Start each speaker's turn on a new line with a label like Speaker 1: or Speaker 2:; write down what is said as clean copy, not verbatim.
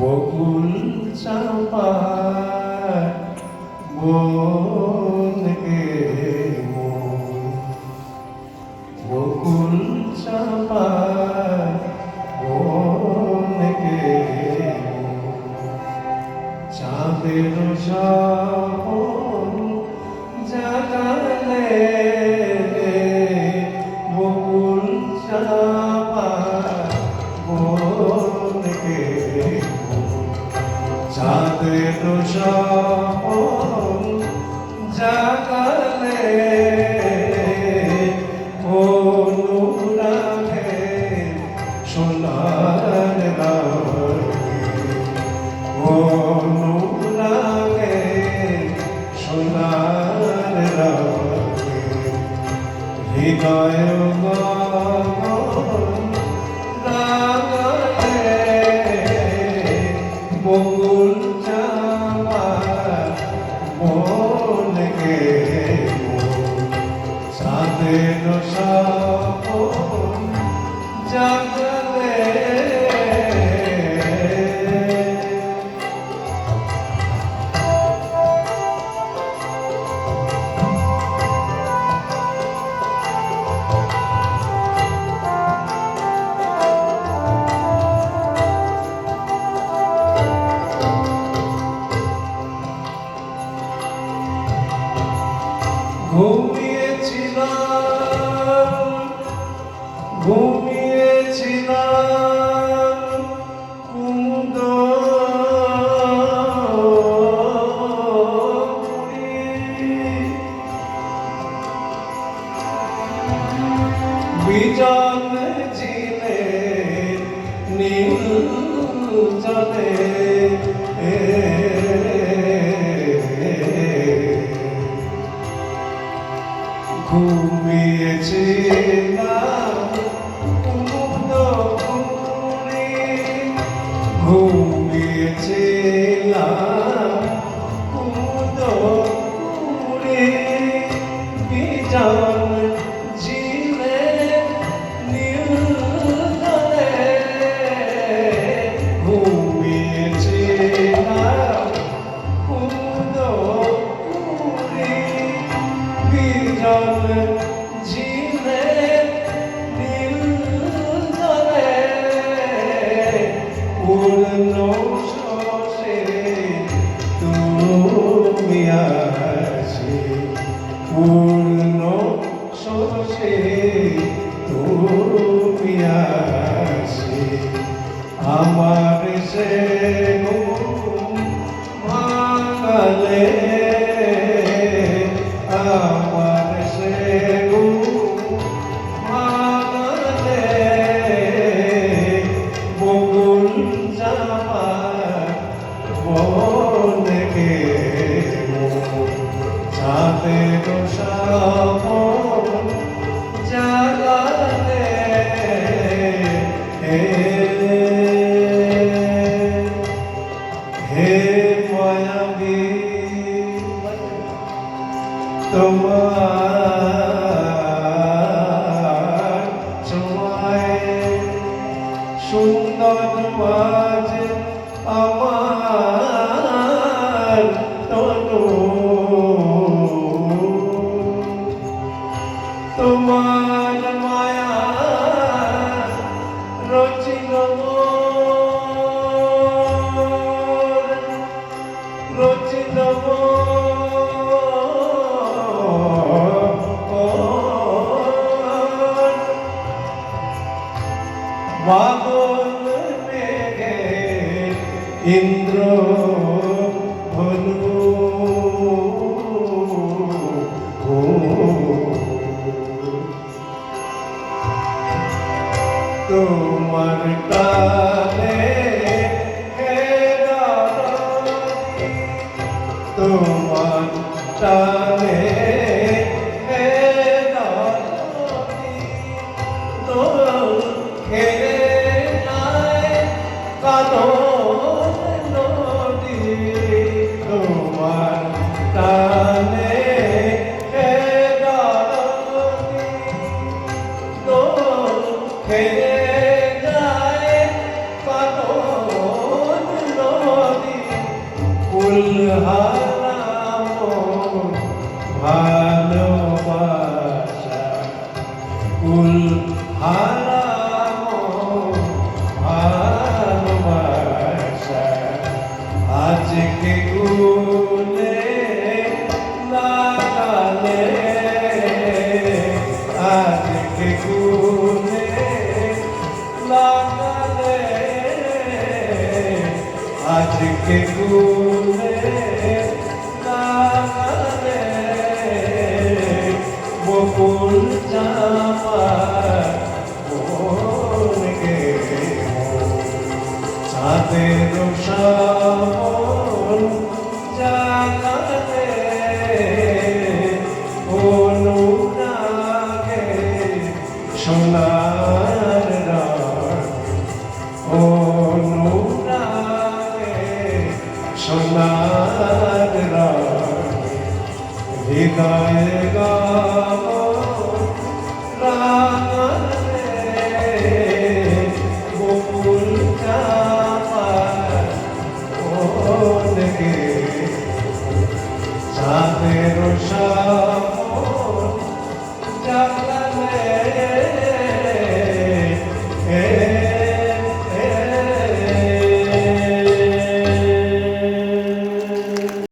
Speaker 1: বকুল চাপা বনকে বকুল চাপা বনকে চাঁদের স্বপন জাগালে বকুল চাপা বনকে চাঁদের স্বপন জাগালে অনুরাগে সোনার অনুরাগে সোনার হৃদয় বকুল চাপা বনকে চাঁদের স্বপন জাগলে ঘুমিয়েছিলাম কুমুদ বিজন ঝিলে নীল জলে ঘুমিয়েছিলাম কুমুদ কুড়ি ঘুমিয়েছিলাম কুমুদ কুড়ি বিজন ঝিলে নীল জলে ঘুমিয়েছিলাম কুমুদ কুড়ি বিজন ঝিলে নীল জলে পূর্ণ শোষে তুমি আছি পূর্ণ শোষে তুমি আছি আমার সে ভাঙালে আমার সে ভাঙালে বকুল চাপা বনকে চাঁদের স্বপন জাগালে হে মায়াবী তোমার ছোঁয়ায় সুন্দর মাঝ আমার তনু তোমার মায়া রচিল রচিল বাদল মেঘে ইন্দ্র ধনু তোমার টানে তোমার টানে কাদর নদী ফুল হারামো ভালোবাসা ফুল হারামো ভালোবাসা আজকে গুলে লাগালে আজকে গুলে লাগালে আজকে গুলে লাগালে বকুল জামা গে চাঁদের শ্রাবণ জাগালে অনুরাগে সোনার রাত অনুরাগে সোনার রাত হৃদয়ে গা